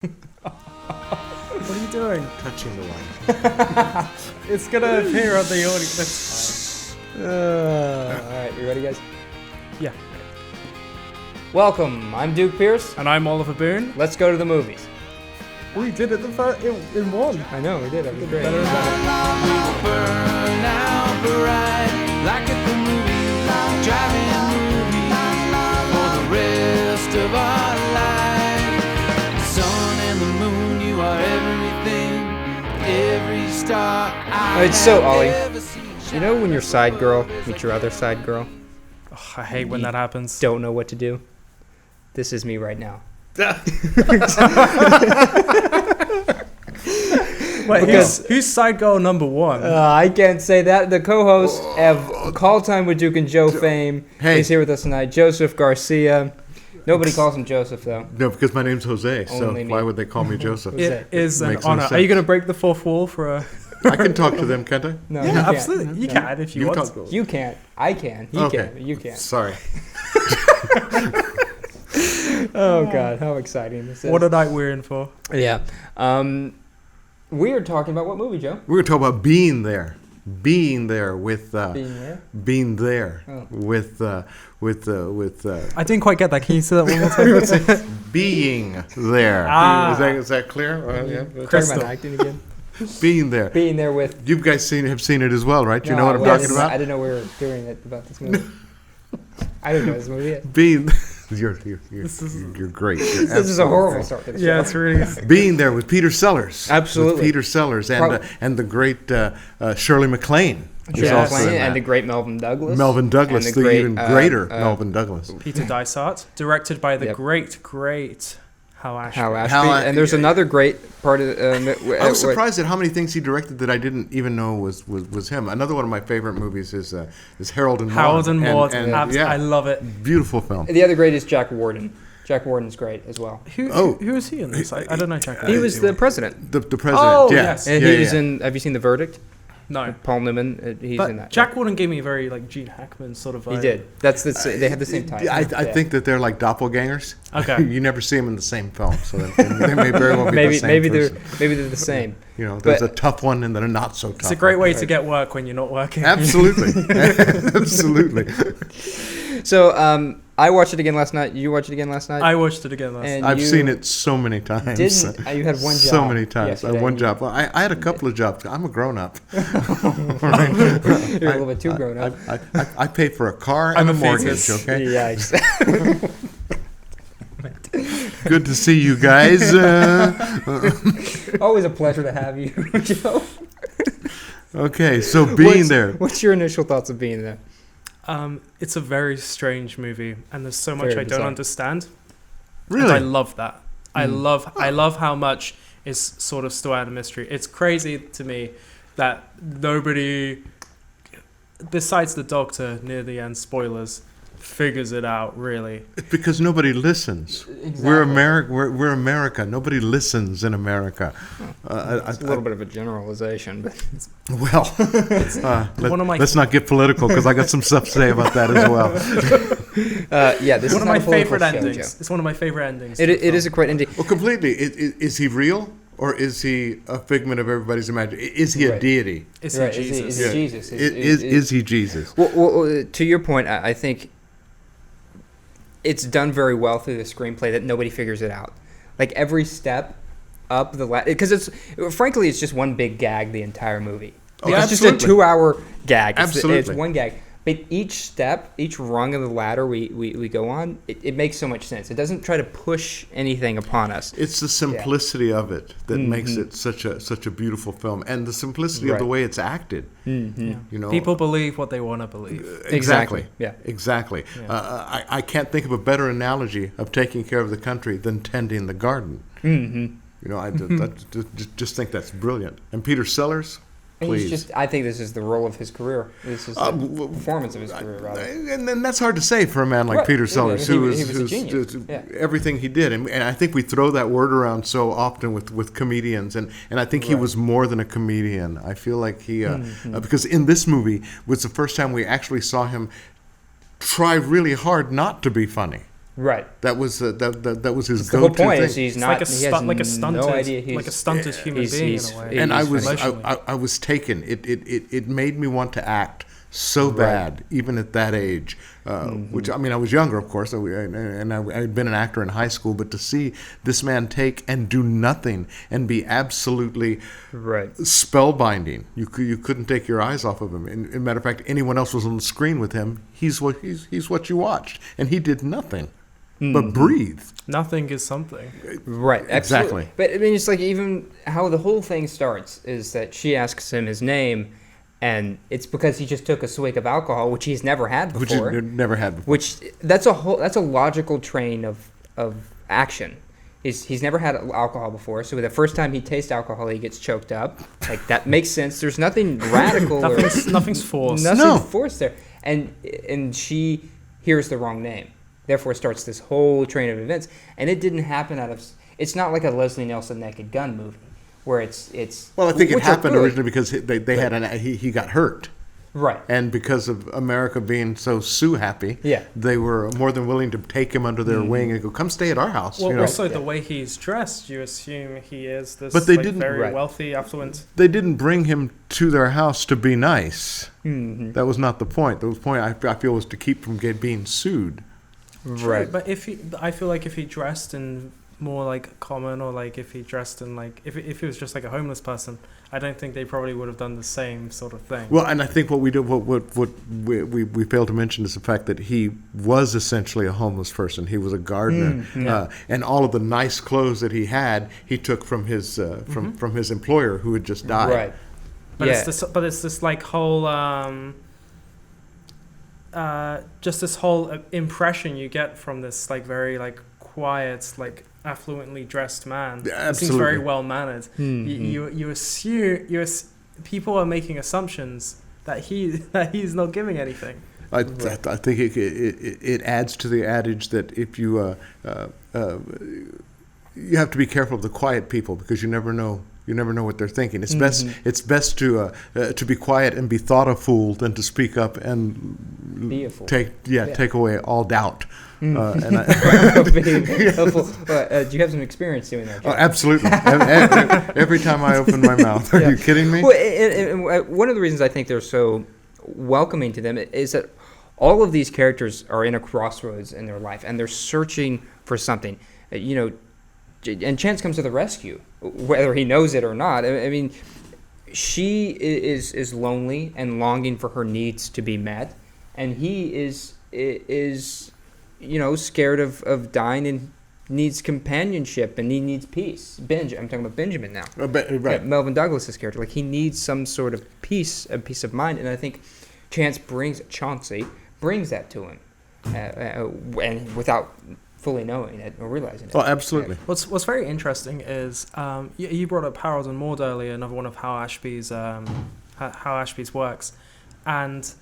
What are you doing? Touching the line. It's gonna appear on the audio. That's fine. Alright, you ready, guys? Yeah. Welcome, I'm Duke Pierce. And I'm Oliver Boone. Let's go to the movies. We did it in one. I know, we did. That was great. Better and better. We will burn out bright like at the movies, driving movies for the rest of our life. The sun and the moon, you are everything, every star I It's so, have Ollie. ever seen. You know when your side girl meets your other side girl? Oh, I hate when that happens. Don't know what to do? This is me right now. Wait, Because- who's side girl number one? I can't say that. The co-host of Call Time with Duke and Joe fame Hey. is here with us tonight. Joseph Garcia. Nobody calls him Joseph, though. No, because my name's Jose, so Only me. why would they call me Joseph? It is an Makes no honor. Are sense. you going to break the fourth wall for a... I can talk to them, can't I? No, Yeah, you can't. absolutely. You No. can if you want talk- to. You can't. I can. He Okay. can. But you can't. Sorry. Oh, God. How exciting this is. What a night we're in for. Yeah. We are talking about what movie, Joe? We're going to talk about being there. Being there with... Being there? being there Oh. with I didn't quite get that. Can you say that one more time? being there. Ah. Is that clear? Yeah. Talking Crystal. about acting again? Being there. Being there with... You guys have seen it as well, right? You No, know what I'm well, talking about? I didn't know we were doing it about this movie. I didn't know this movie yet. Being... You're This is- great. You're This is a absolutely horrible great. start to the Yeah, show. it's really... Being there with Peter Sellers. Absolutely. With Peter Sellers Prob- and the great Shirley MacLaine. is Yeah, also in and that. the great Melvyn Douglas. Melvyn Douglas, and the great, even greater Melvyn Douglas. Peter Dysart, directed by the Yep. great Hal Ashby. Hal Ashby. Hal- And there's another great part of... I was surprised at how many things he directed that I didn't even know was him. Another one of my favorite movies is Harold and Maude. Harold and Maude. And, I yeah, love it. beautiful film. The other great is Jack Warden. Jack Warden's great as well. Who is he in this? I don't know. Jack. He was the president. The president. Oh, yeah. yes. And Yeah, he was yeah. in... Have you seen The Verdict? No. Paul Newman. He's But in that. Jack Warden gave me a very like Gene Hackman sort of vibe. He did. That's the. They have the same title. I Yeah. think that they're like doppelgangers. Okay. You never see them in the same film, so they may very well be the same maybe person. they're the same. You know, there's but- a tough one and then a not so tough. It's a great one. way to get work when you're not working. Absolutely, absolutely. So I watched it again last night. You watched it again last night. I watched it again last And night. I've you seen it so many times. Didn't you had one job? So many times. I yesterday. had one job. Well, I had a couple of jobs. I'm a grown up. You're a little bit too grown up. I pay for a car I'm and a a mortgage. fetus. Okay. Yeah. Good to see you guys. Always a pleasure to have you, Joe. Okay, so being there. What's your initial thoughts of being there? It's a very strange movie, and there's so much Very I don't bizarre. understand. Really? And I love that. I Mm. love how much is sort of still out of mystery. It's crazy to me that nobody, besides the Doctor near the end, spoilers, figures it out. Really, Because nobody listens. Exactly. We're America. We're America. Nobody listens in America. It's a little bit of a generalization, but Well, One of my- let's not get political because I got some stuff to say about that as well. yeah, this one is of my not a political favorite show, endings. Joe. It's one of my favorite endings. It to the is a film. great ending. Well, completely. Is he real or is he a figment of everybody's imagination? Is he a Right. deity? Is Right, he Jesus? Is he Yeah. Jesus? Is he Jesus? Well, to your point, I think it's done very well through the screenplay that nobody figures it out. Like every step up the ladder, because frankly, it's just one big gag the entire movie. Oh, It's just a absolutely. 2-hour gag. It's Absolutely. one gag. But each step, each rung of the ladder we go on, it makes so much sense. It doesn't try to push anything upon us. It's the simplicity of it that makes Mhm. it such a beautiful film, and the simplicity of the Right. way it's acted. Mm-hmm. You know, People believe what they want to believe. Exactly. Yeah. Exactly. Yeah. I can't think of a better analogy of taking care of the country than tending the garden. Mm-hmm. You know, I just think that's brilliant. And Peter Sellers, And please. I think this is the role of his career. This is the performance of his career, rather. And then that's hard to say for a man like Right. Peter Yeah, Sellers, he who was is a genius. Yeah. everything he did. And I think we throw that word around so often with comedians. And I think he Right. was more than a comedian. I feel like he, because in this movie was the first time we actually saw him try really hard not to be funny. Right. That was that was his The whole go-to point thing. is he's It's not. like a he has like a stunted, no idea. He's, like a stunted human being in a way. And I was emotionally. I was taken. It made me want to act so bad, even at that age. Which I mean, I was younger, of course, and I had been an actor in high school. But to see this man take and do nothing and be absolutely right. spellbinding, you couldn't take your eyes off of him. And, matter of fact, anyone else was on the screen with him, he's what you watched, and he did nothing but breathe. Nothing is something. Right, absolutely. Exactly. But I mean, it's like even how the whole thing starts is that she asks him his name, and it's because he just took a swig of alcohol, which he's never had before. Which he'd never had before. Which that's a logical train of action. He's never had alcohol before, so the first time he tastes alcohol, he gets choked up. Like that makes sense. There's nothing radical Nothing's forced. Nothing's forced there. And she hears the wrong name. Therefore starts this whole train of events. And it didn't happen it's not like a Leslie Nielsen Naked Gun movie where it's well, I think it which are happened good. originally because he got hurt. Right. And because of America being so Sue happy, they were more than willing to take him under their wing and go, come stay at our house. Well, also the way he's dressed, you assume he is this but they didn't, very wealthy, affluent. They didn't bring him to their house to be nice. Mm-hmm. That was not the point. The point, I feel, was to keep from being sued. Right. But I feel like if he dressed in more like common, or like if he dressed in like if he was just like a homeless person, I don't think they probably would have done the same sort of thing. Well, and I think what we failed to mention is the fact that he was essentially a homeless person. He was a gardener, and all of the nice clothes that he had, he took from his from his employer who had just died. Right. But it's this like whole just this whole impression you get from this like very like quiet, like affluently dressed man. Absolutely. Seems very well mannered. You assume people are making assumptions that he's not giving anything. I think it adds to the adage that if you you have to be careful of the quiet people because you never know what they're thinking. It's best to be quiet and be thought a fool than to speak up and be a fool. Take away all doubt. Do you have some experience doing that? Oh, absolutely. Every time I open my mouth. Are you kidding me? Well, and one of the reasons I think they're so welcoming to them is that all of these characters are in a crossroads in their life, and they're searching for something. And Chance comes to the rescue, whether he knows it or not. I mean, she is lonely and longing for her needs to be met, and he is scared of dying and needs companionship, and he needs peace. I'm talking about Benjamin now. Right. Melvyn Douglas' character, like he needs some sort of peace of mind, and I think Chauncey brings that to him, and without fully knowing it or realizing it. Oh, absolutely. What's very interesting is you brought up Harold and Maude earlier, another one of Hal Ashby's works, and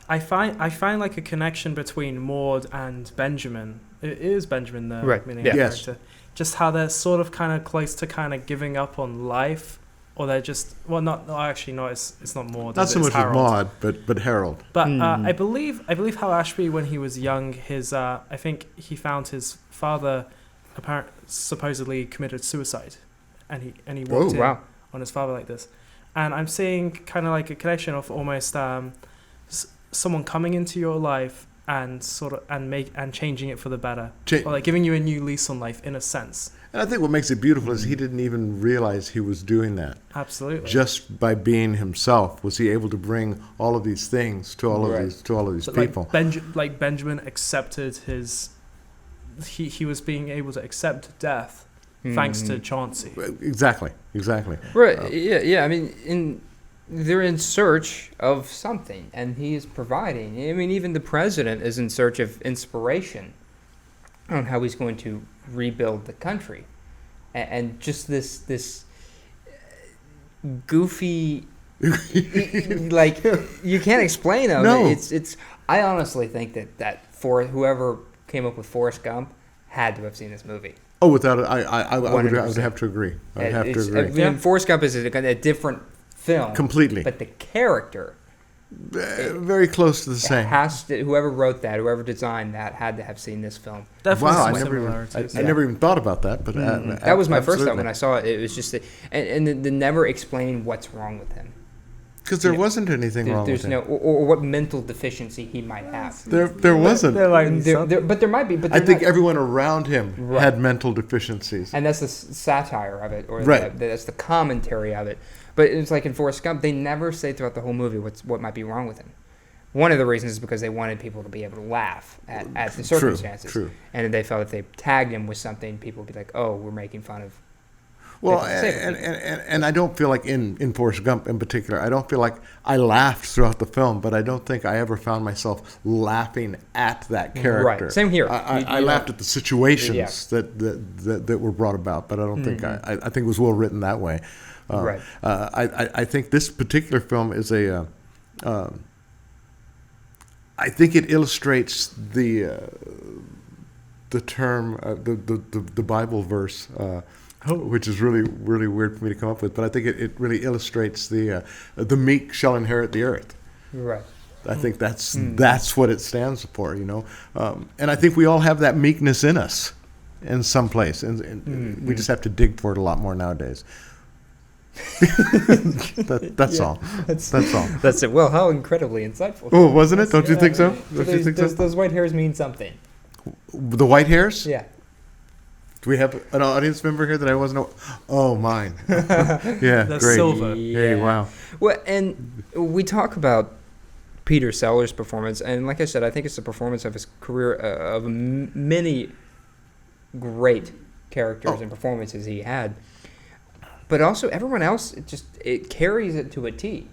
I find like a connection between Maude and Benjamin. It is Benjamin the main character. Just how they're sort of kind of close to kind of giving up on life, or they're just it's not Maude. Not so much as Maude, but Harold. But I believe Hal Ashby, when he was young, I think he found his father supposedly committed suicide, and he walked in on his father like this, and I'm seeing kind of like a connection of almost someone coming into your life and changing it for the better, or like giving you a new lease on life in a sense. And I think what makes it beautiful is he didn't even realize he was doing that. Absolutely. Just by being himself, was he able to bring all of these things to all of these people. Like Benjamin accepted his. He was being able to accept death thanks to Chauncey. Exactly. Right. Yeah. I mean, they're in search of something, and he is providing. I mean, even the president is in search of inspiration on how he's going to rebuild the country, and just this goofy, like you can't explain them. No. It's. I honestly think that for whoever came up with Forrest Gump had to have seen this movie. Oh, without it, I would have to agree. I mean, Forrest Gump is a different film completely, but the character Very close to the same. Whoever wrote that, whoever designed that, had to have seen this film. Definitely Wow, some I similarities. never even thought about that, but That was my first thought absolutely. when I saw it. It was just and the never explaining what's wrong with him. Because there wasn't anything wrong There's with him. no or what mental deficiency he might have. There wasn't. They're like, But there might be. But I they're think not- everyone around him Right. had mental deficiencies. and that's the satire of it, or Right. that's the commentary of it. But it's like in Forrest Gump, they never say throughout the whole movie what might be wrong with him. One of the reasons is because they wanted people to be able to laugh at the circumstances. True. And they felt if they tagged him with something, people would be like, oh, we're making fun of. Well, different and I don't feel like in Forrest Gump in particular, I don't feel like I laughed throughout the film, but I don't think I ever found myself laughing at that character. Right. Same here. I You laughed know. at the situations Yeah. that were brought about, but I don't think I think it was well written that way. Right. I think this particular film is I think it illustrates the term the Bible verse, which is really weird for me to come up with. But I think it really illustrates the meek shall inherit the earth. Right. I think that's what it stands for, you know. And I think we all have that meekness in us, in some place, and we just have to dig for it a lot more nowadays. That's all. That's all. That's it. Well, how incredibly insightful. Oh, wasn't it? Don't you think so? So Don't you think so? those white hairs mean something. The white hairs? Yeah. Do we have an audience member here that I wasn't? Oh, mine. Yeah, That's great. silver. Hey, wow. Well, and we talk about Peter Sellers' performance, and like I said, I think it's the performance of his career of many great characters and performances he had. But also, everyone else, it carries it to a T.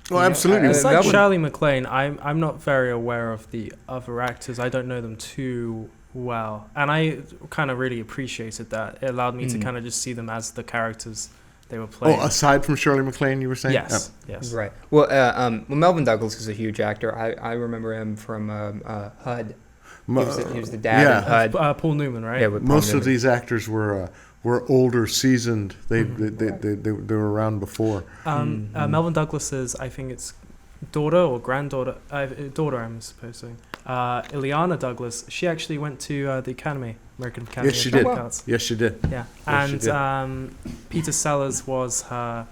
Well, absolutely. It's like Melvyn- Shirley MacLaine. I'm not very aware of the other actors. I don't know them too well, and I kind of really appreciated that. It allowed me to kind of just see them as the characters they were playing. Oh, aside from Shirley MacLaine, you were saying? yes, yes. Right. Well, Melvyn Douglas is a huge actor. I remember him from HUD. He was the dad in HUD. Paul Newman, right? Yeah, with Paul Most of Newman. these actors were older, seasoned. They were around before. Melvyn Douglas's, I think it's daughter or granddaughter, daughter I'm supposing, Ileana Douglas, she actually went to the American Academy Yes, she of did. Dramatic Arts. Yes, she did. Yeah, Yes, she and Peter Sellers was her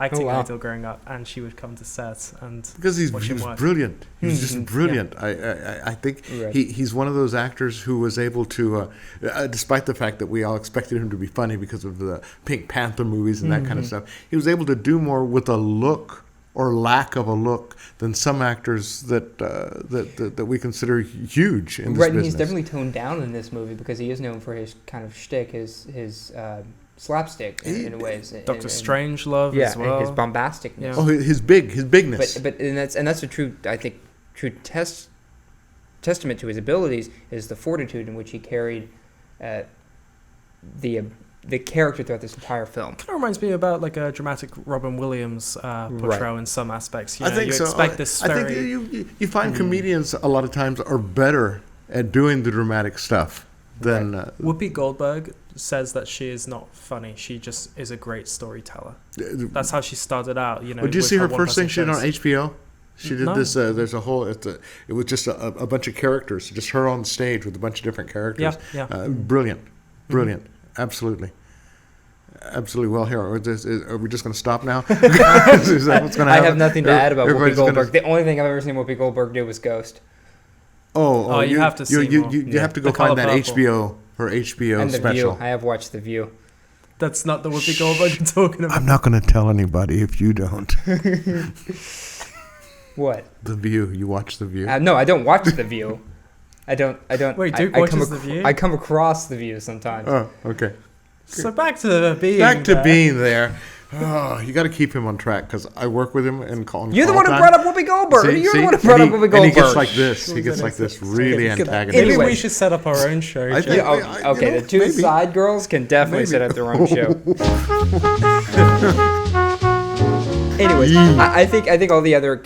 acting wow. idol growing up, and she would come to set and Because he watch him was work. brilliant. He was just brilliant. I think Right. he's one of those actors who was able to, despite the fact that we all expected him to be funny because of the Pink Panther movies and that kind of stuff, he was able to do more with a look or lack of a look than some actors that we consider huge in this Right, and business. he's definitely toned down in this movie because he is known for his kind of shtick, his slapstick in ways. Doctor Strangelove Yeah, as well. and his bombasticness. Yeah. Oh, his bigness. But that's a true testament to his abilities is the fortitude in which he carried the character throughout this entire film. Kind of reminds me about like a dramatic Robin Williams portrayal in some aspects. You I know, think you so. expect this I very. think you find comedians a lot of times are better at doing the dramatic stuff than. Whoopi Goldberg says that she is not funny. She just is a great storyteller. That's how she started out. You know. Did you with see her one first thing person she did on shows. HBO? She did No. this. There's a whole. It was just a bunch of characters, just her on stage with a bunch of different characters. Yeah. Brilliant. Absolutely. Well, here are we just going to stop now? Is that what's going to happen? I have nothing to add about Whoopi Everybody's gonna- Goldberg. The only thing I've ever seen Whoopi Goldberg do was Ghost. Oh, you have to see more. You have to go The Color find that Purple. her HBO And The special. View. I have watched The View. That's not the Whoopi Goldberg you're talking about. I'm not going to tell anybody if you don't. What? The View. You watch The View? No, I don't watch The View. I don't. Wait, Duke I watches The View? I come across The View sometimes. Oh, okay. So back to being. Being there. Oh, you got to keep him on track because I work with him and call him. You're the one who brought up Whoopi Goldberg. You're the one who brought up Whoopi Goldberg. And he gets like this. He gets like this, really antagonistic. Maybe Anyway. we should set up our own show. I Jay. think- Yeah, okay, you know, the two maybe. side girls can definitely set up their own show. Anyways, I think all the other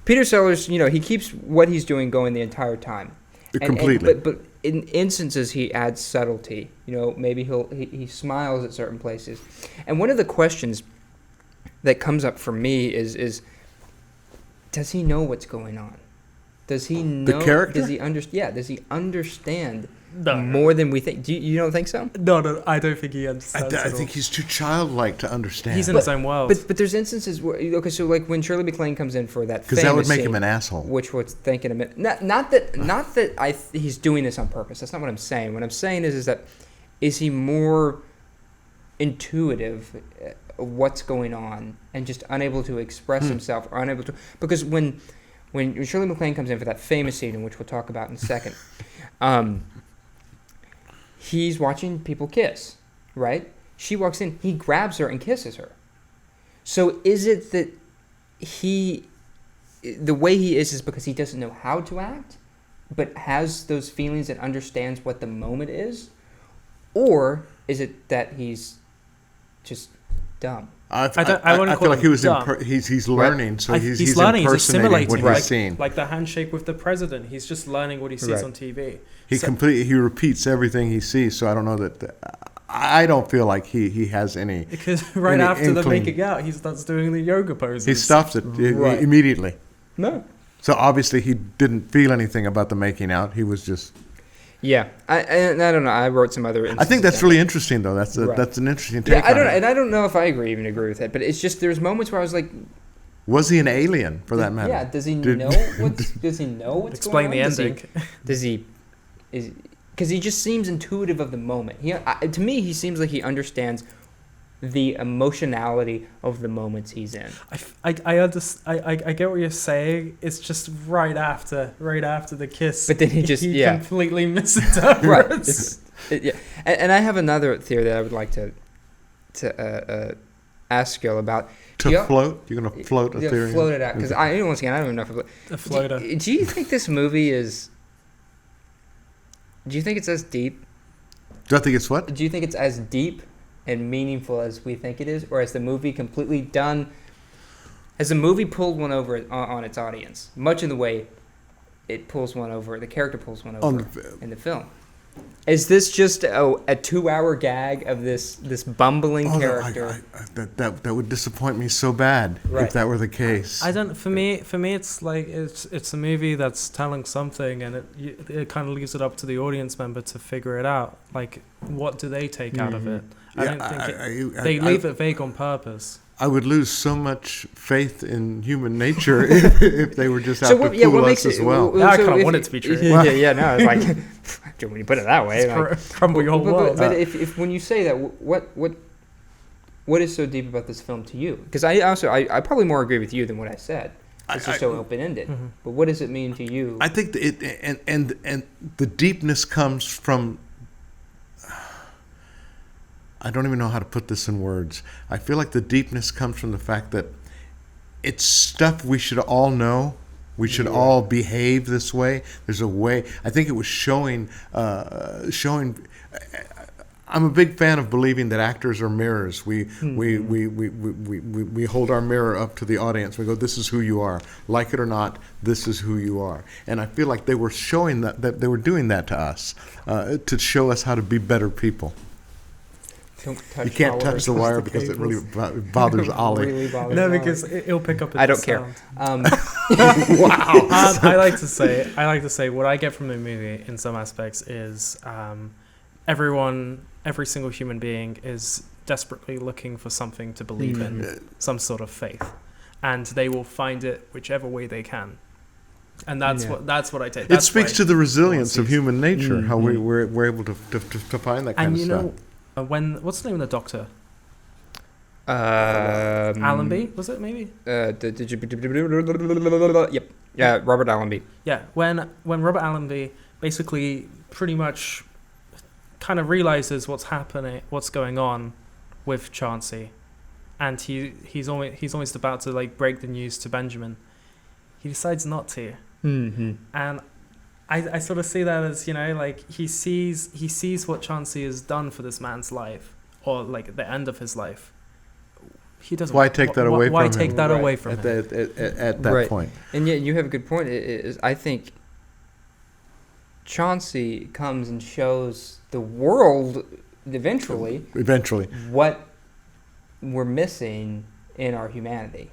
Peter Sellers, he keeps what he's doing going the entire time. Completely. But in instances he adds subtlety. Maybe he smiles at certain places. And one of the questions that comes up for me is does he know what's going on? Does he know? The character? Does he understand? Yeah. Does he understand No. more than we think? You don't think so? No, I don't think he understands. I at all. think he's too childlike to understand. He's in his own world. But there's instances where so like when Shirley MacLaine comes in for that because that would famous make scene, him an asshole. which we're thinking a minute. Not that he's doing this on purpose. That's not what I'm saying. What I'm saying is that is he more intuitive of what's going on and just unable to express himself or unable to, because when Shirley MacLaine comes in for that famous scene, which we'll talk about in a second, he's watching people kiss, right? She walks in, he grabs her and kisses her. So is it that the way he is because he doesn't know how to act, but has those feelings and understands what the moment is? Or is it that he's just dumb? I wouldn't feel call like him he was dumb. he's learning, so he's learning. He's impersonating assimilating. what Like, he's seeing. like the handshake with the president. He's just learning what he sees Right. on TV. He repeats everything he sees. So I don't know that. I don't feel like he has any. Because right any after the inkling. making out, he starts doing the yoga poses. He stops it Right. immediately. No. So obviously he didn't feel anything about the making out. He was just. Yeah, I don't know. I wrote some other. I think that's really interesting, though. That's Right. that's an interesting Yeah, take. I on don't, it. and I don't know if I agree with it, but it's just there's moments where I was like, Was he an alien, for that matter? yeah, does he Did- know what's Explain going on? the ending. Because he just seems intuitive of the moment. To me, he seems like he understands the emotionality of the moments he's in. I get what you're saying. It's just right after the kiss. But then he just- yeah. completely misinterprets. Right. Yeah. And I have another theory that I would like to ask you about. To float? You're going to float a theory? Float it out, because once again, I don't even know if A floater. Do you think this movie is? Do you think it's as deep? Do I think it's what? Do you think it's as deep and meaningful as we think it is, or has the movie completely done? Has the movie pulled one over on its audience, much in the way it pulls one over? The character pulls one over in the film. Is this just a 2-hour gag of this bumbling character? That would disappoint me so bad Right. if that were the case. I don't. For me, it's like it's a movie that's telling something, and it kind of leaves it up to the audience member to figure it out. Like, what do they take out of it? I don't think they leave it vague on purpose. I would lose so much faith in human nature if they were just out to fool us as well. Yeah, I kind of want it to be true. No, it's like when you put it that way, Crumble your whole world. But if when you say that, what is so deep about this film to you? Because I probably more agree with you than what I said. It's just so open ended. Mm-hmm. But what does it mean to you? I think that and the deepness comes from. I don't even know how to put this in words. I feel like the deepness comes from the fact that it's stuff we should all know. We should all behave this way. There's a way. I think it was showing. I'm a big fan of believing that actors are mirrors. We hold our mirror up to the audience. We go, "This is who you are. Like it or not, this is who you are." And I feel like they were showing that they were doing that to us to show us how to be better people. You can't touch the wire because it really bothers Ollie. Really bothers No, Ollie. because it'll pick up. I don't care. Wow. I like to say what I get from the movie in some aspects is every single human being is desperately looking for something to believe in, some sort of faith, and they will find it whichever way they can. And that's what I take. It speaks to the resilience of human nature, how Mm-hmm. we're able to find that kind And of you stuff. know, what's the name of the doctor? Allenby? Allenby, was it maybe? Yep. Yeah, Robert Allenby. Yeah, when Robert Allenby basically pretty much kind of realizes what's going on with Chauncey, and he's almost about to like break the news to Benjamin, he decides not to. Mm-hmm. And I sort of see that as, like he sees what Chauncey has done for this man's life, or like the end of his life. He doesn't. Why take that away from him? Why take that away from at him? at that Right. point? And yet you have a good point. I think Chauncey comes and shows the world eventually Eventually, what we're missing in our humanity.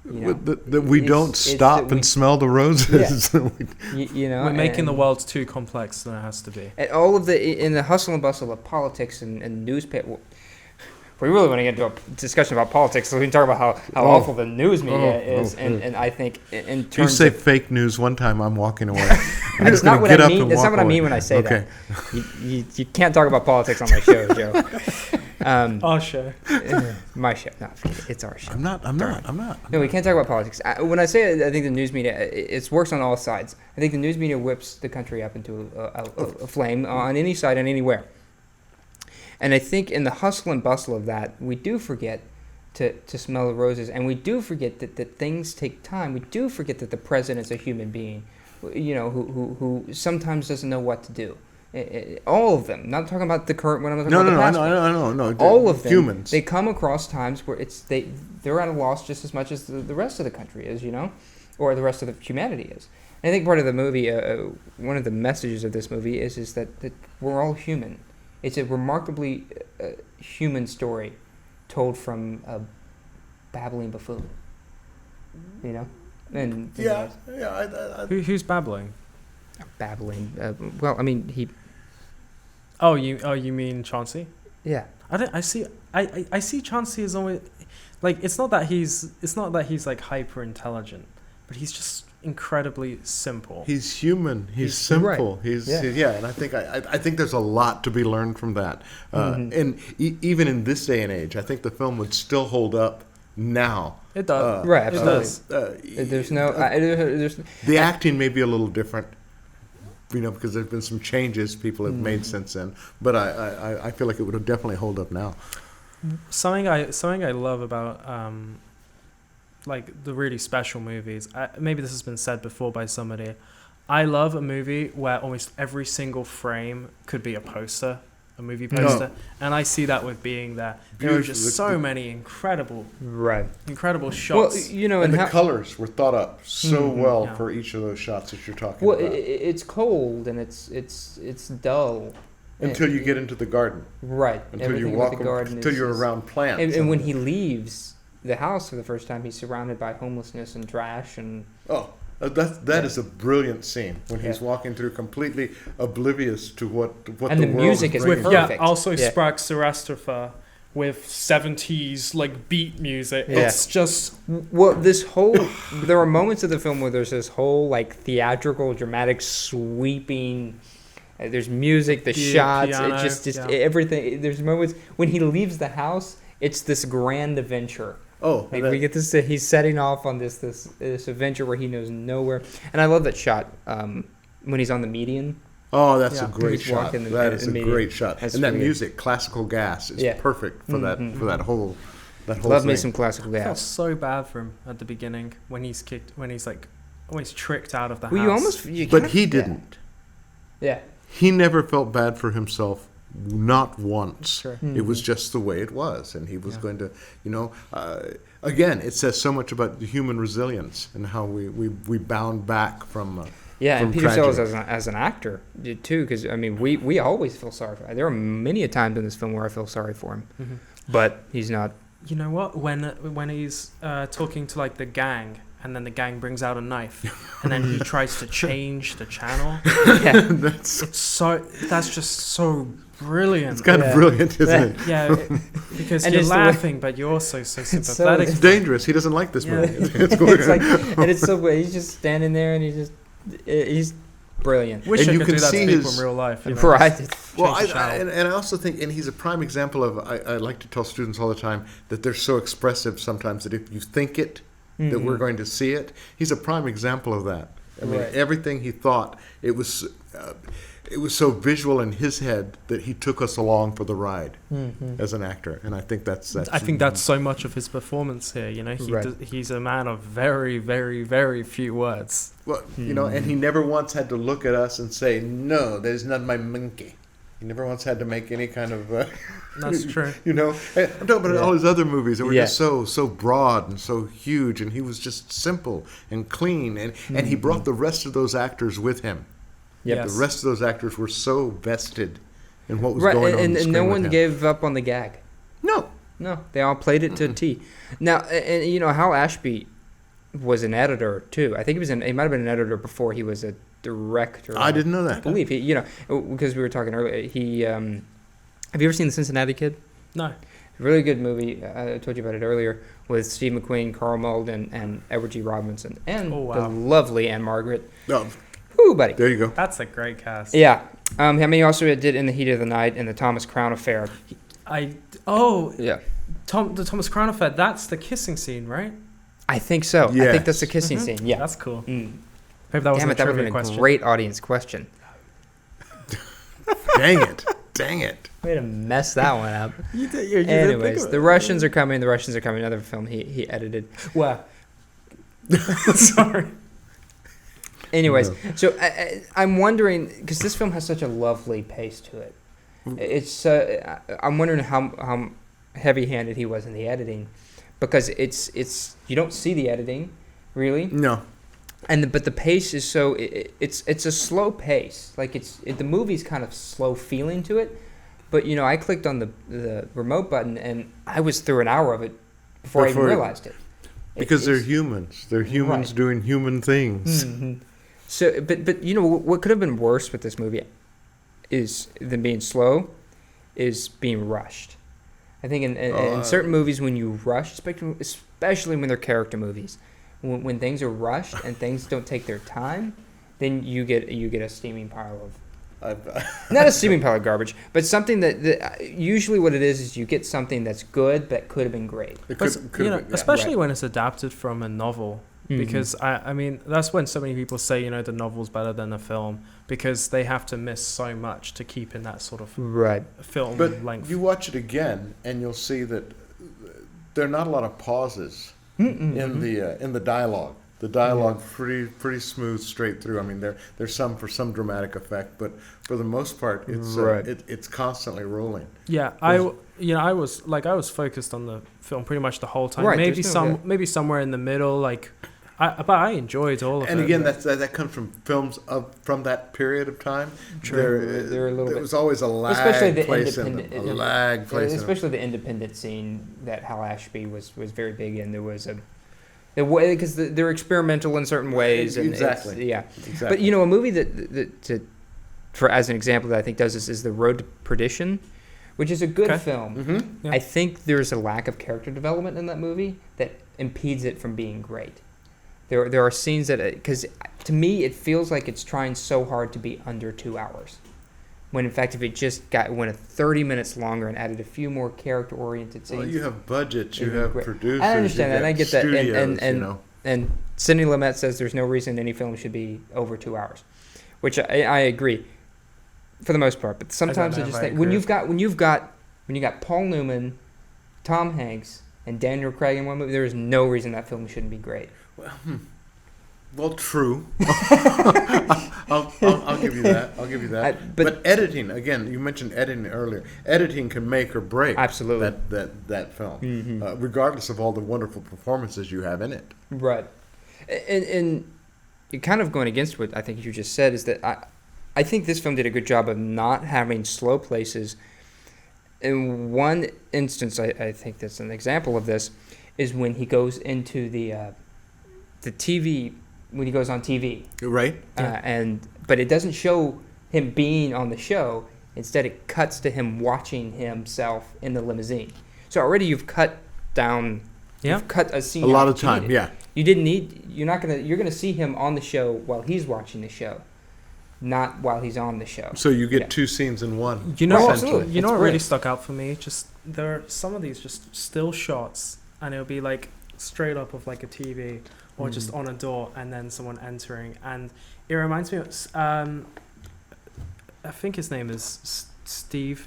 You know? That we don't stop and smell the roses. Yeah. We're making the world too complex than it has to be. And all of in the hustle and bustle of politics and newspaper. We really want to get into a discussion about politics, so we can talk about how awful the news media is. And I think in terms you say fake news one time, I'm walking away. That's not what I mean. That's not what I mean when I say that. You can't talk about politics on my show, Joe. Our show. My show. No, it's our show. I'm not. No, we can't talk about politics. When I say it, I think the news media, it works on all sides. I think the news media whips the country up into a flame on any side and anywhere. And I think in the hustle and bustle of that, we do forget to smell the roses, and we do forget that things take time. We do forget that the president's a human being, who sometimes doesn't know what to do. All of them. Not talking about the current one. I'm talking about the past. No. All of them. Humans. They come across times where they're at a loss just as much as the rest of the country is, or the rest of the humanity is. And I think part of the movie, one of the messages of this movie is that we're all human. It's a remarkably human story told from a babbling buffoon. And Who's babbling? Babbling. Well, I mean he. Oh, you mean Chauncey? Yeah. I see Chauncey as always like it's not that he's like hyper intelligent, but he's just incredibly simple. He's human. He's simple. Right. And I think there's a lot to be learned from that. And even in this day and age, I think the film would still hold up now. It does. Right. Absolutely. It does. there's the acting may be a little different, because there's been some changes people have made since then. But I feel like it would definitely hold up now. Something I love about like the really special movies. Maybe this has been said before by somebody. I love a movie where almost every single frame could be a poster, a movie poster, and I see that with Being There. There are just so many incredible shots. Well, and the colors were thought up so well for each of those shots that you're talking about. Well, it's cold and it's dull. Until you get into the garden. Right. Until you walk until you're around plants. And when he leaves the house for the first time, he's surrounded by homelessness and trash and. That is a brilliant scene when he's walking through, completely oblivious to what and the the world music is bringing. perfect. Also Sprague Sarastafa with 70s like beat music. Yeah. It's just there are moments of the film where there's this whole like theatrical, dramatic, sweeping. There's music, the shots, piano, it's just everything. There's moments when he leaves the house. It's this grand adventure. We get this. He's setting off on this adventure where he knows nowhere. And I love that shot when he's on the median. Oh, that's a great shot. That is a median. great shot. That's and that really music, classical gas, is perfect for that whole. Love thing. me some classical gas. I felt so bad for him at the beginning when he's like always tricked out of the well, house. But he didn't. Yeah. He never felt bad for himself. Not once. Sure. It was just the way it was, and he was going to, again, it says so much about the human resilience and how we bound back from. And Peter tragedy. Sellers as an actor too, because I mean we always feel sorry for him. There are many a times in this film where I feel sorry for him, but he's not. You know what? When he's talking to like the gang. And then the gang brings out a knife, and then he tries to change the channel. That's just so brilliant. It's kind of brilliant, isn't it? Yeah, because you're laughing, but you're also so sympathetic. It's dangerous. He doesn't like this movie. It's so weird. He's just standing there, and he's brilliant. Wish I could do that to people in real life. Right. Well, I also think, and he's a prime example of. I like to tell students all the time that they're so expressive sometimes that if you think it. That we're going to see it. He's a prime example of that. I mean, everything he thought, it was so visual in his head that he took us along for the ride as an actor, and I think that's. I think that's so much of his performance here. He's a man of very, very, very few words. Well, and he never once had to look at us and say, "No, there's not my monkey." He never once had to make any kind of. That's true. I'm talking about all his other movies that were just so broad and so huge, and he was just simple and clean, and he brought the rest of those actors with him. Yes. The rest of those actors were so vested in what was going on. And no one gave up on the gag. No. No, they all played it to a T. Now, and you know, Hal Ashby was an editor too. I think he might have been an editor before he was a director. I didn't know that. I believe he, you know, because we were talking earlier. He, have you ever seen The Cincinnati Kid? No. Really good movie. I told you about it earlier with Steve McQueen, Carl Malden, and Edward G. Robinson, and the lovely Anne Margaret. Oh, Woo, buddy. there you go. That's a great cast. Yeah. How many also did In the Heat of the Night and the Thomas Crown Affair? Yeah. Yeah. The Thomas Crown Affair, that's the kissing scene, right? I think so. I Yes. think that's the kissing scene. Yeah. That's cool. Mm. Hope that wasn't Damn it, a that would trivia have been a question. great audience question. Dang it. Dang it. Way to mess that one up. You didn't Anyways, think of the it. Russians are coming. The Russians are coming. Another film he edited. Well, sorry. Anyways, No. so I'm wondering, because this film has such a lovely pace to it. It's I'm wondering how heavy-handed he was in the editing, because it's you don't see the editing really, No. but the pace is so it's a slow pace. Like the movie's kind of slow feeling to it, but you know, I clicked on the remote button and I was through an hour of it before I even realized it. Because they're humans. They're humans Right. doing human things. Mm-hmm. So, but you know what could have been worse with this movie than being slow is being rushed. I think in certain movies, when you rush, especially when they're character movies, when things are rushed and things don't take their time, then you get a steaming pile of not a steaming pile of garbage, but something that usually what it is you get something that's good that could have been great. It But, could you know, have been, yeah. especially Right. when it's adapted from a novel, because I mean that's when so many people say, you know, the novel's better than the film, because they have to miss so much to keep in that sort of Right. film But length. you watch it again, and you'll see that there are not a lot of pauses Mm-mm. in the dialogue. The dialogue pretty smooth straight through. I mean, there's some for some dramatic effect, but for the most part, it's Right. it's constantly rolling. Yeah, I was focused on the film pretty much the whole time. Right, Maybe there's no- maybe somewhere in the middle, like, but I enjoyed all of it. And again, that comes from films from that period of time. True. They're a little there bit- was always a lag Especially the place in them. independent- A lag place in them. especially the independent scene that Hal Ashby was very big in. There was the way, because they're experimental in certain ways, and Exactly. yeah. Exactly. But you know, a movie for as an example that I think does this is The Road to Perdition, which is a good Okay. film. Mm-hmm. Yeah. I think there's a lack of character development in that movie that impedes it from being great. There are scenes that, because to me it feels like it's trying so hard to be under 2 hours, when in fact if it just went 30 minutes longer and added a few more character-oriented scenes. Well, you have budgets, you It'd be have great. producers. I understand you've that, and I got get that, and- studios, you know. And Sidney Lumet says there's no reason any film should be over 2 hours, which I agree for the most part. But sometimes I know just if I think when agree. you got Paul Newman, Tom Hanks, and Daniel Craig in one movie, there is no reason that film shouldn't be great. Well, true. I'll give you that. I'll give you that. But- But editing, again, you mentioned editing earlier. Editing can make or break Absolutely. that film, Mhm. regardless of all the wonderful performances you have in it. Right. And you're kind of going against what I think you just said is that I think this film did a good job of not having slow places. In one instance, I think that's an example of this, is when he goes into the TV, when he goes on TV. Right? But it doesn't show him being on the show. Instead, it cuts to him watching himself in the limousine. So already you've cut down, Yeah. you've cut a scene A lot out of that time, needed. yeah. You're gonna see him on the show while he's watching the show, not while he's on the show. So you get Yeah. two scenes in one. You know, Oh, what- absolutely. you know It's what really brilliant. stuck out for me? Just there are some of these just still shots, and it'll be like straight up of like a TV or just on a door, and then someone entering, and it reminds me of I think his name is Stephen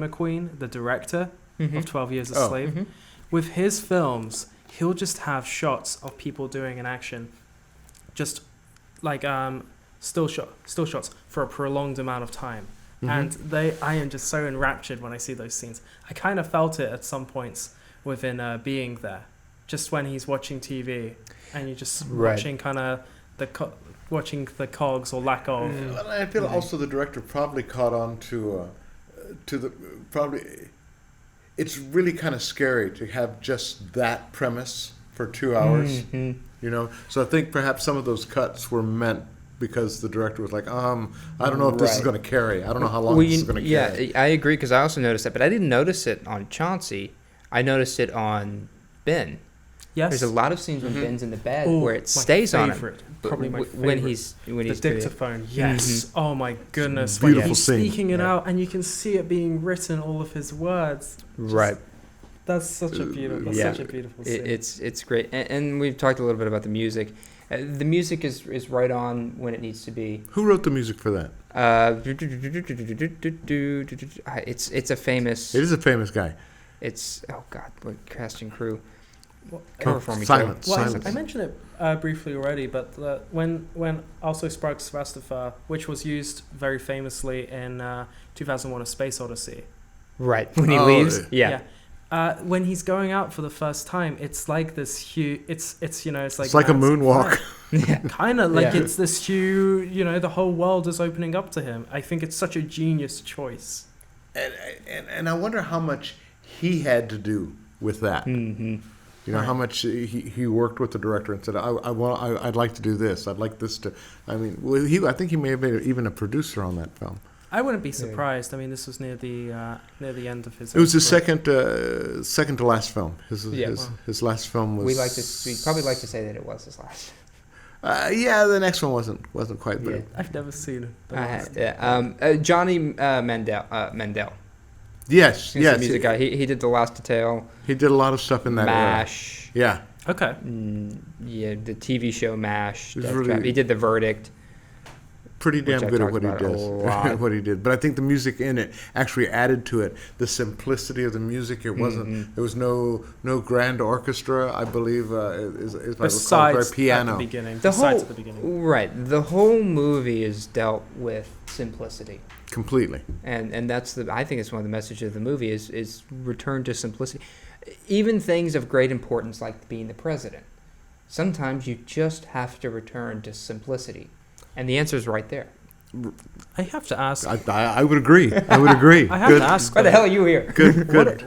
McQueen, the director Mhm. of 12 Years a Oh. Slave. Mhm. With his films, he'll just have shots of people doing an action, just like still shots for a prolonged amount of time. And I am just so enraptured when I see those scenes. I kind of felt it at some points within Being There, just when he's watching TV and you're just Right. watching kind of watching the cogs or lack of. Well, I feel also the director probably caught on to the probably it's really kind of scary to have just that premise for 2 hours. Mm-hmm. You know, so I think perhaps some of those cuts were meant because the director was like, I don't know if this is Right. going to carry. I don't know how long this is going to carry. Yeah, I agree because I also noticed that, but I didn't notice it on Chauncey. I noticed it on Ben. Yes. There's a lot of scenes when Ben's in the bed Oh, where it my stays on him. favorite. But Probably my when favorite. he's The doing it. dictaphone, yes. Oh my goodness. Beautiful When he's scene. speaking it Yeah. out and you can see it being written, all of his words. Right. That's such a beautiful, Yeah. such a beautiful scene. It's great, and we've talked a little bit about the music. The music is right on when it needs to be. Who wrote the music for that? It's a famous. It is a famous guy. It's what cast and crew. Well, Cover for me, Silence. Well, Silence. I mentioned it briefly already, but when Also Sparks Mustafa, which was used very famously in 2001: A Space Odyssey. Right when he Oh, leaves. yeah. Yeah. When he's going out for the first time, it's like this huge. It's like It's like a Nancy moonwalk. Kind of like Yeah. it's this huge. The whole world is opening up to him. I think it's such a genius choice. And I wonder how much he had to do with that. Mm-hmm. How much he worked with the director and said, I'd like to do this. I'd like this to. I mean, I think he may have been even a producer on that film. I wouldn't be surprised. I mean, this was near the end of his. It was his career. second to last film. His last film was. We probably like to say that it was his last. The next one wasn't quite there. I've never seen it. Johnny Mandel. Yes, He's yes. the music guy. He did The Last Detail. He did a lot of stuff in that MASH. era. Yeah. Okay. The TV show MASH. It was Death really- Trap. He did The Verdict. Pretty damn Which I good at talked what he about a does. lot. What he did. But I think the music in it actually added to it. The simplicity of the music. It wasn't. There was no grand orchestra. I believe is if I recall, Besides very piano. at the beginning. The Besides whole at the beginning. right. The whole movie is dealt with simplicity. Completely. And that's I think it's one of the messages of the movie is return to simplicity. Even things of great importance like being the president. Sometimes you just have to return to simplicity. And the answer is right there. I have to ask. I would agree. I would agree. I have Good. to ask. Why the hell are you here? Good.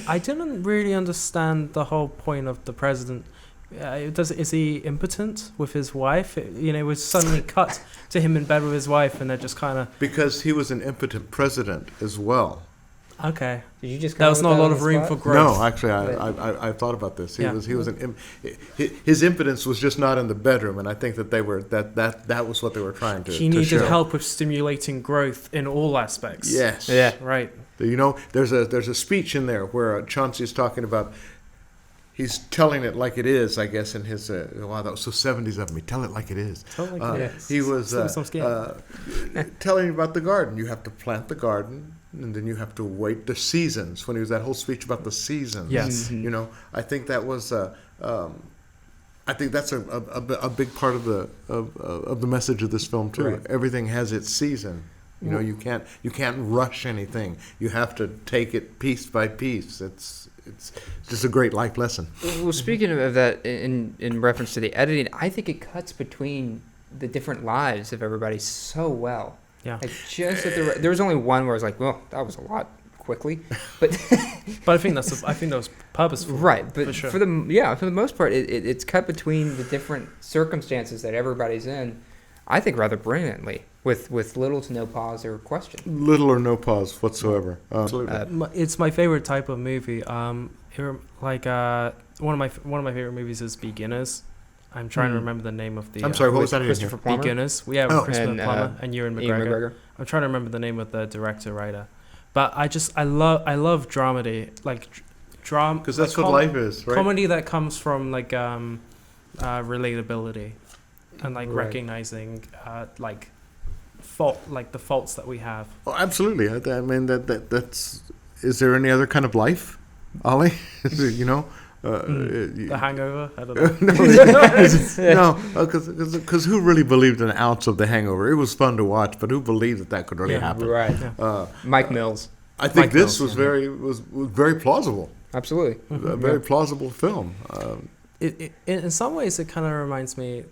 I didn't really understand the whole point of the president. Is he impotent with his wife? It was suddenly cut to him in bed with his wife, and they're just kind of Because he was an impotent president as well. okay. Did you just There was not a lot of room for growth. No, actually, I thought about this. He was his impotence was just not in the bedroom, and I think that they were that was what they were trying to. He to needed show. help with stimulating growth in all aspects. Yes. Yeah. Right. There's a speech in there where Chauncey's talking about. He's telling it like it is, I guess, in his. Wow, that was so 70s of me. Tell it like it is. Tell it like it is. He was I'm scared. telling you about the garden. You have to plant the garden, and then you have to wait the seasons. When he was that whole speech about the seasons. Yes. I think that was. I think that's a big part of the message of this film too. Right. Everything has its season. You can't rush anything. You have to take it piece by piece. It's just a great life lesson. Well, speaking of that, in reference to the editing, I think it cuts between the different lives of everybody so well. Yeah. Like just at there was only one where I was like, well, that was a lot quickly, but But I think that was purposeful. right. But For sure. for the most part, it's cut between the different circumstances that everybody's in. I think rather brilliantly, with little to no pause or question. Little or no pause whatsoever. Absolutely. It's my favorite type of movie. One of my favorite movies is Beginners. I'm trying to remember the name of the. I'm sorry. What was that again? Christopher Plummer? Beginners. Yeah, with Christopher Plummer and Ewan McGregor. I'm trying to remember the name of the director writer, but I love dramedy, like drama. Because that's what life is, right? Comedy that comes from relatability, and Right. recognizing the faults that we have. Oh, absolutely. I mean that's. Is there any other kind of life, Ollie? The Hangover. I don't know. Because who really believed an ounce of The Hangover? It was fun to watch, but who believed that could really happen? Right. Yeah. Mike Mills. I think Mike this Mills, was very plausible. Absolutely. A very plausible film. In some ways, it kind of reminds me.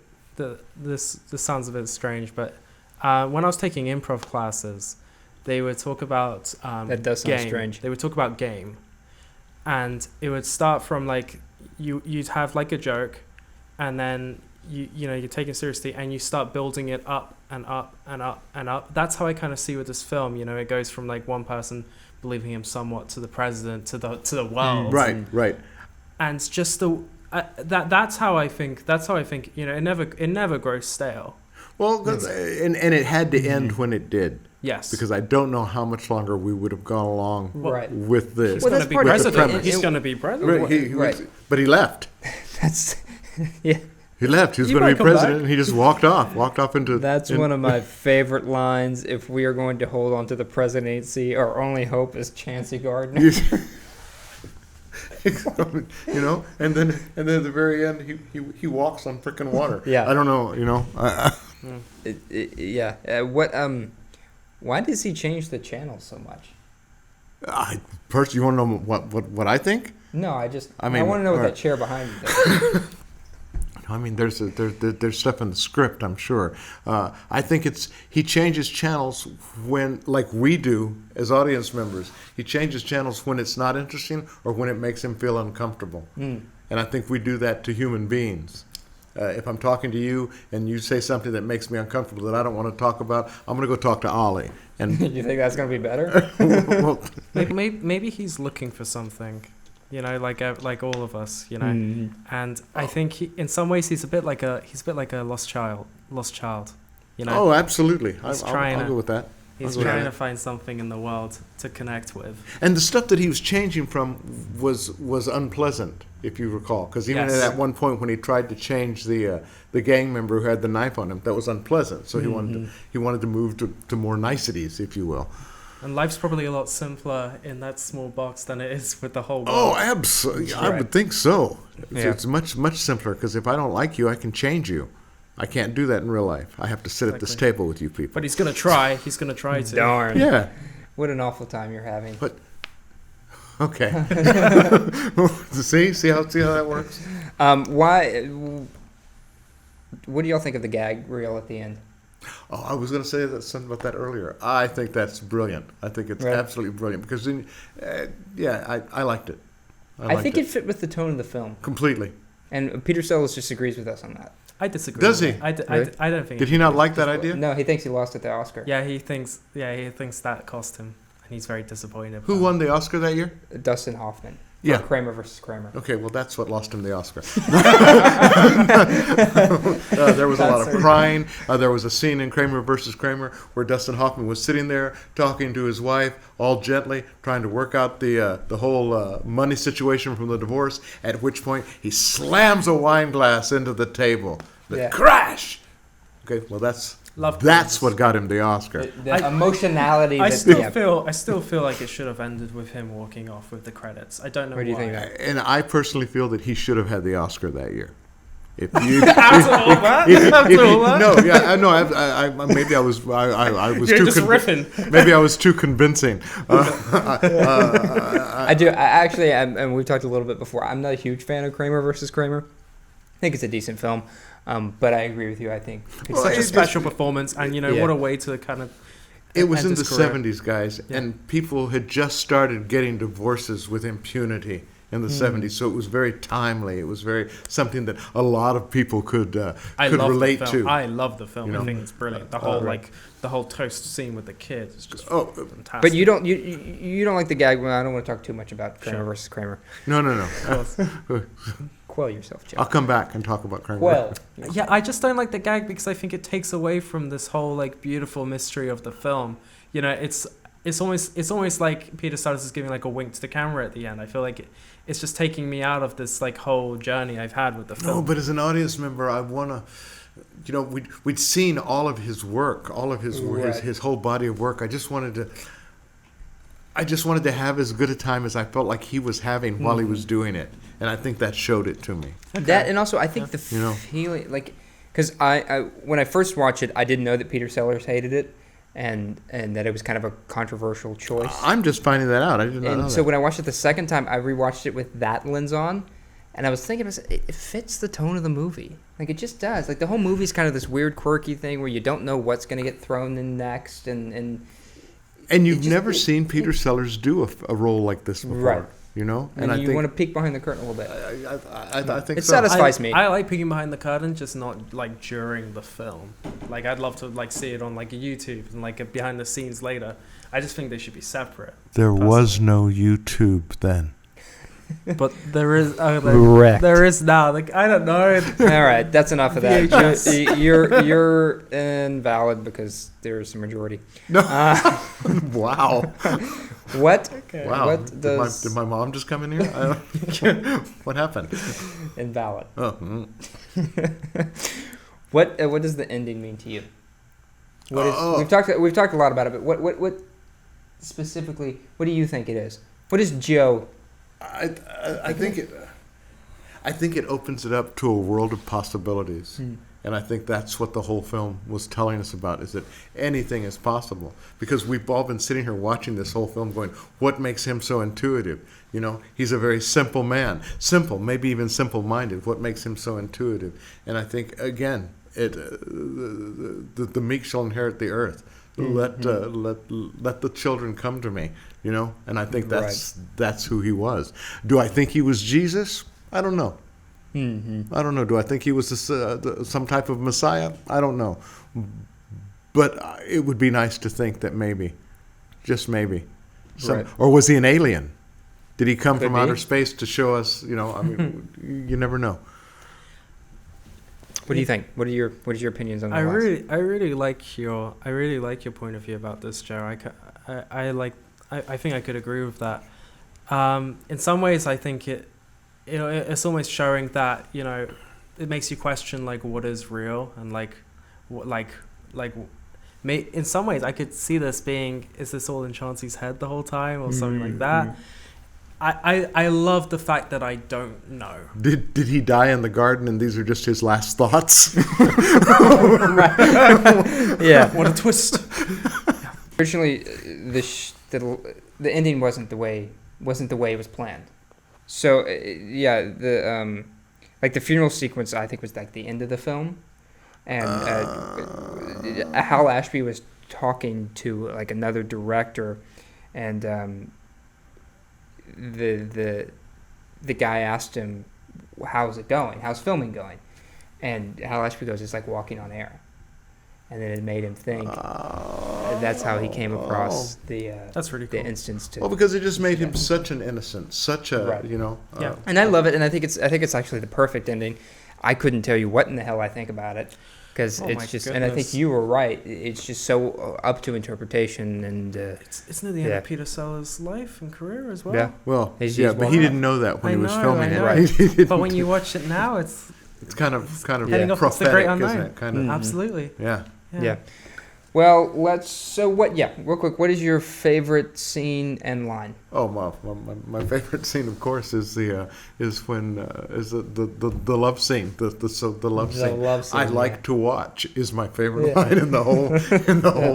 This sounds a bit strange, but when I was taking improv classes, they would talk about That does sound game. strange. They would talk about game, and it would start from like you'd have like a joke, and then you take it seriously, and you start building it up and up and up and up. That's how I kind of see with this film. It goes from like one person believing him somewhat to the president to the world. Right. And just that's how I think. It never grows stale. Well, and it had to end when it did. Yes. Because I don't know how much longer we would have gone along with this. He's going to be president. He's going to be president. Right. But he left. That's yeah. He left. He was going to be president, and he just walked off into... That's one of my favorite lines. If we are going to hold on to the presidency, our only hope is Chancey Gardner. And then at the very end, he walks on freaking water. Yeah. I don't know, Why does he change the channel so much? First, you want to know what I think? No, I want to know what that chair behind you does. I mean, there's stuff in the script, I'm sure. I think he changes channels when, like we do as audience members, he changes channels when it's not interesting or when it makes him feel uncomfortable. And I think we do that to human beings. If I'm talking to you and you say something that makes me uncomfortable that I don't want to talk about, I'm going to go talk to Ollie. And you think that's going to be better? Well, maybe he's looking for something. Like all of us, and I think in some ways he's a bit like a lost child. Oh, absolutely. I'll go with that. He's trying to find something in the world to connect with. And the stuff that he was changing from was unpleasant, if you recall, because even at one point when he tried to change the gang member who had the knife on him, that was unpleasant. So he wanted to move to more niceties, if you will. And life's probably a lot simpler in that small box than it is with the whole world. Oh, absolutely. I would think so. Yeah. It's much, much simpler because if I don't like you, I can change you. I can't do that in real life. I have to sit at this table with you people. But he's going to try. He's going to try to. Darn. Yeah. What an awful time you're having. But, okay. See how that works? What do y'all think of the gag reel at the end? Oh, I was going to say something about that earlier. I think that's brilliant. I think it's absolutely brilliant because, I liked it. I think it fit with the tone of the film. Completely. And Peter Sellers disagrees with us on that. I disagree. Does he? I don't think. Did he not like that idea? No, he thinks he lost at the Oscar. Yeah, he thinks that cost him, and he's very disappointed. Who won the Oscar that year? Dustin Hoffman. Yeah. Kramer versus Kramer. Okay, well, that's what lost him the Oscar. There was a lot of crying. There was a scene in Kramer versus Kramer where Dustin Hoffman was sitting there talking to his wife, all gently, trying to work out the whole money situation from the divorce, at which point he slams a wine glass into the table. Crash! Okay, well, that's what got him the Oscar. The emotionality. I still feel like it should have ended with him walking off with the credits. I don't know why. What do you think of that? And I personally feel that he should have had the Oscar that year. If you After all that? Maybe I was You're too just riffing. Maybe I was too convincing. I do. And we've talked a little bit before. I'm not a huge fan of Kramer versus Kramer. I think it's a decent film. But I agree with you. I think it's such a special performance, and what a way to kind of. It was in the 70s, guys, and people had just started getting divorces with impunity in the 70s, so it was very timely. It was very something that a lot of people could relate to. I love the film. I think it's brilliant. The whole toast scene with the kid is just fantastic. But you don't like the gag. Well, I don't want to talk too much about Kramer versus Kramer. No. Quell yourself, Jeff. I'll come back and talk about Kramer. Quell. Yeah, I just don't like the gag because I think it takes away from this whole beautiful mystery of the film. It's almost like Peter Sellers is giving a wink to the camera at the end. I feel like it's just taking me out of this whole journey I've had with the film. No, but as an audience member, I want to, we'd seen all of his work, all of his his whole body of work. I just wanted to have as good a time as I felt like he was having while he was doing it, and I think that showed it to me. Okay. That, and also I think the feeling, because I when I first watched it, I didn't know that Peter Sellers hated it. And that it was kind of a controversial choice. I'm just finding that out. I did not know that. So when I watched it the second time, I rewatched it with that lens on, and I was thinking, it fits the tone of the movie. It just does. The whole movie's kind of this weird, quirky thing where you don't know what's going to get thrown in next, and And you've just- never seen Peter Sellers do a role like this before, Right. you know? And I you think want to peek behind the curtain a little bit. I think It so. satisfies me. I like peeking behind the curtain, just not like during the film. Like I'd love to like see it on like a YouTube and like a behind the scenes later. I just think they should be separate. There was no YouTube then. But there is. Correct. There is now. Like I don't know. All right, that's enough of that. VHS. You're invalid because there's a majority. No. Wow. What? Okay. Wow. What does Did my mom just come in here? I don't, what happened? invalid? Oh, What does the ending mean to you? What is, Oh. we've talked a lot about it, but what specifically? What do you think it is? What is Joe? I think it opens it up to a world of possibilities. And I think that's what the whole film was telling us about, is that anything is possible. Because we've all been sitting here watching this whole film going, what makes him so intuitive? You know, he's a very simple man. Simple, maybe even simple-minded. What makes him so intuitive? And I think, again, the meek shall inherit the earth. Let the children come to me, you know? And I think that's who he was. Do I think he was Jesus? I don't know. I don't know. Do I think he was some type of Messiah? I don't know. But it would be nice to think that maybe, just maybe. Or was he an alien? Did he come from outer space to show us, you know, I mean, you never know. What do you think? What are your opinions on the I really like your point of view about this, Joe. I think I could agree with that. In some ways, I think it's almost showing that, you know, it makes you question like what is real and in some ways I could see this being, is this all in Chauncey's head the whole time or something like that. I love the fact that I don't know. Did he die in the garden and these are just his last thoughts? Yeah. What a twist. Originally, the ending wasn't the way it was planned. So the funeral sequence I think was like the end of the film, and Hal Ashby was talking to like another director, and the guy asked him, "How's it going? How's filming going?" And Hal Ashby goes, "It's like walking on air." And then it made him think. That's how he came across that's really cool. the instance to. Well, because it just made him such an innocent, you know. Yeah. And I love it, and I think it's actually the perfect ending. I couldn't tell you what in the hell I think about it, because it's just, and I think you were right. It's just so up to interpretation, and it's near the end of Peter Sellers' life and career as well. Yeah. Well, He's but he didn't know that when he was filming it, right? But when you watch it now, it's kind of heading off into the prophetic, great unknown. isn't it? Kind of. Absolutely. Yeah. Well, real quick, what is your favorite scene and line? Oh, my favorite scene, of course, is the love scene. The love scene. I like to watch is my favorite line in the whole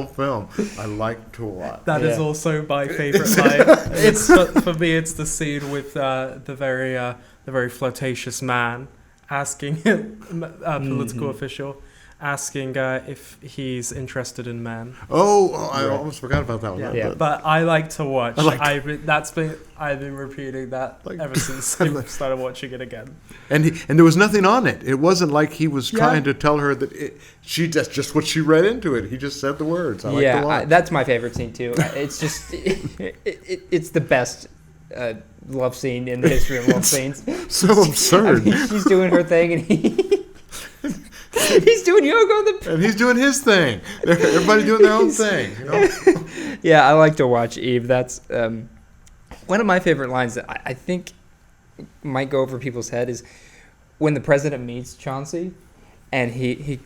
film. I like to watch. That is also my favorite line. It's for me. It's the scene with the very flirtatious man asking a political official. Asking if he's interested in men. I almost forgot about that one. Yeah. But I like to watch. I've been repeating that ever since I started watching it again. And there was nothing on it. It wasn't like he was trying to tell her that that's just what she read into it. He just said the words. I like to watch. That's my favorite scene too. It's just it's the best love scene in the history of love scenes. So absurd. I mean, she's doing her thing, and he's doing yoga, and he's doing his thing. Everybody doing their own thing. You know? Yeah, I like to watch Eve. That's one of my favorite lines that I think might go over people's head is when the president meets Chauncey, and he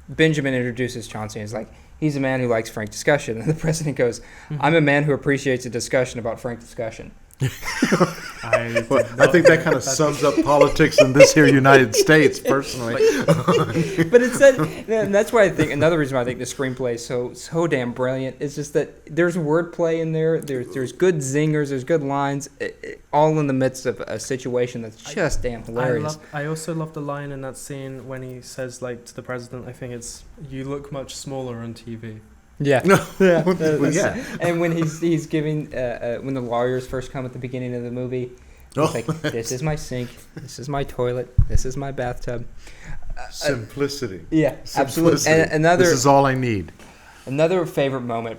Benjamin introduces Chauncey and is like, he's a man who likes frank discussion, and the president goes, "I'm a man who appreciates a discussion about frank discussion." I think that kind of sums up politics in this here United States, personally. But it said, and that's why I think another reason why I think the screenplay is so damn brilliant is just that there's wordplay in there. There's good zingers, there's good lines, all in the midst of a situation that's just damn hilarious. I also love the line in that scene when he says like to the president, I think it's, "You look much smaller on TV." Yeah. No. Yeah. Well, yeah. And when he's giving when the lawyers first come at the beginning of the movie, he's like, "This is my sink. This is my toilet. This is my bathtub." Simplicity. Yeah, absolutely. And This is all I need. another favorite moment,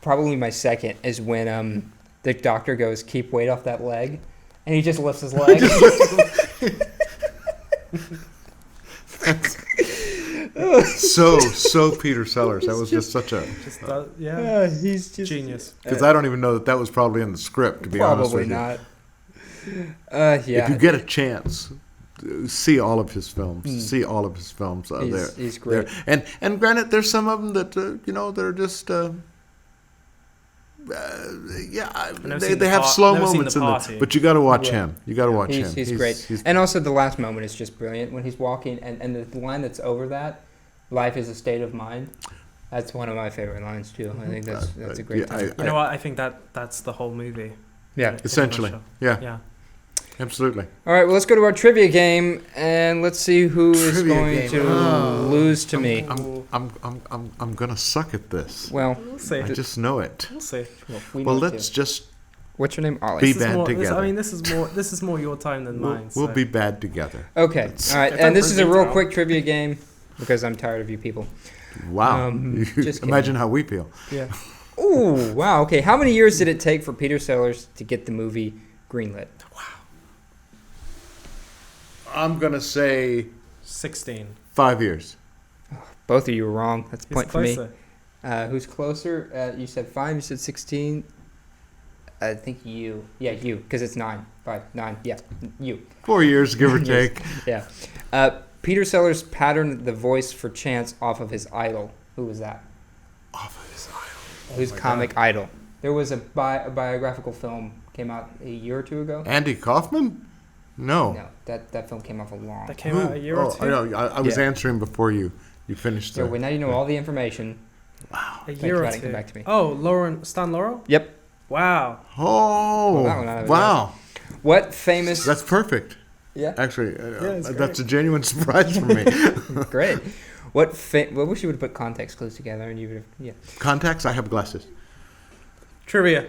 probably my second, is when the doctor goes, "Keep weight off that leg," and he just lifts his leg. So Peter Sellers. That was just such a He's just genius. because I don't even know that was probably in the script. To be honest probably with you, not. if you Yeah, get a chance, see all of his films. See all of his films. he's great. And granted, there's some of them that they're just. They have slow moments in them, but you got to watch him. You got to watch him. He's great. And also the last moment is just brilliant when he's walking, and the line that's over that, "Life is a state of mind." That's one of my favorite lines too. I think that's a great time. You know what? I think that's the whole movie. Yeah. Essentially, yeah, Yeah. absolutely. All right, well, let's go to our trivia game, and let's see who is Trivia going game. to Oh. lose to me. I'm gonna suck at this. Well, We'll see. I just know it. We'll see. we Well, know let's too. just What's your name? Ollie. Be This is bad more, together. this is more your time than mine. we'll so. be bad together. Okay. All right, Don't and this is a bring real detail. quick trivia game because I'm tired of you people. Wow. Just kidding. Imagine how we feel. Yeah. Ooh, wow. Okay, how many years did it take for Peter Sellers to get the movie greenlit? I'm gonna say 16. 5 years. Both of you were wrong. That's a He's point for me. closer. Who's closer? You said 5. You said 16. I think you. Yeah, you, because it's 9. 5, 9. Yeah, you. 4 years, give or Yes. take. Yeah. Peter Sellers patterned the voice for Chance off of his idol. Who was that? Off of his idol. Whose my comic idol? There was a biographical film came out a year or two ago. Andy Kaufman? No. No, that film came off a long. That came out a year or two. I know. I was Yeah. answering before you finished. So now you know all the information. Wow. A Thank year you, or Adam. two. Come back to me. Oh, Stan Laurel? Yep. Wow. Oh. Well, that one I Wow. What famous? That's perfect. Yeah. Actually, it's that's a genuine surprise for me. Great. What? Well, wish you would have put context clues together, and you would have. Yeah. Contacts? I have glasses. Trivia.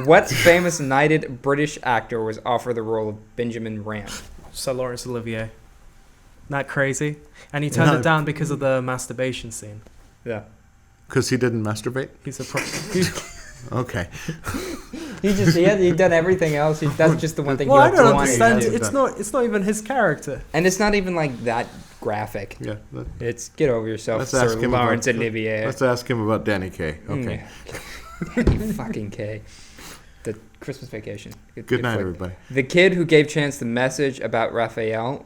What famous knighted British actor was offered the role of Benjamin Rand? Sir Laurence Olivier. Not crazy? And he turned No. it down because of the masturbation scene. Yeah. Because he didn't masturbate? He's a Okay. He'd done everything else. That's just the one thing Well, I he don't wanted understand. to do. It's not even his character. And it's not even like that graphic. Yeah. It's get over yourself, Let's Sir ask him Laurence about- Olivier. Let's ask him about Danny Kaye. Okay. Danny fucking K. The Christmas Vacation. Good night, flick. everybody. The kid who gave Chance the message about Raphael.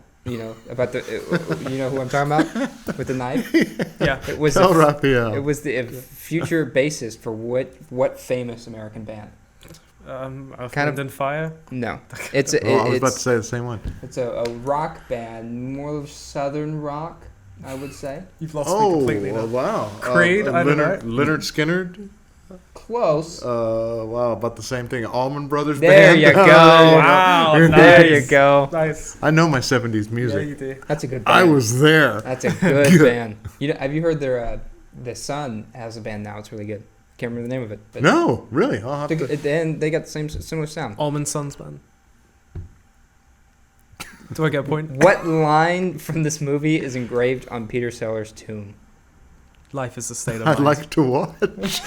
About the. You know who I'm talking about with the knife. Yeah. It was. Tell Raphael. It was the future bassist for what famous American band? Earth, Kind Wind and Fire. No, it's I was about to it's say the same one. a rock band, more of southern rock, I would say. You've lost me completely now. Wow. Creed, I don't know. Leonard Skinner. Close. Wow, about the same thing. Allman Brothers There Band. you go. Wow, There nice. you go. Nice. I know my 70s Yeah, music. you do. That's a good band. I was there. That's a good band. Have you heard their the son has a band now? It's really good. Can't remember the name of it. But No, really. I'll have to. and they got the similar sound. Allman Sons Band. Do I get a point? What line from this movie is engraved on Peter Sellers' tomb? Life is a state of I'd mind. like to watch.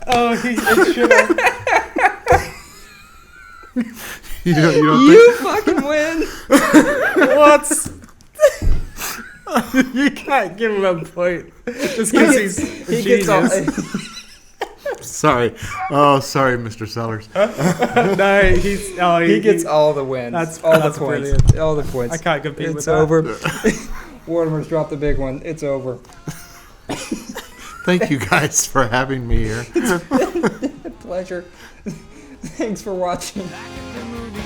Oh, it should have. You don't You fucking win. What? You can't give him a point just because he's a He gets all. genius. Sorry. Oh, sorry, Mr. Sellers. No, He gets all the wins. That's- all that's the points. brilliant. All the points. I can't compete with It's that. over. Warner's dropped the big one. It's over. Thank you guys for having me here. Pleasure. Thanks for watching. Back at the movie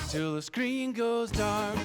till the screen goes dark.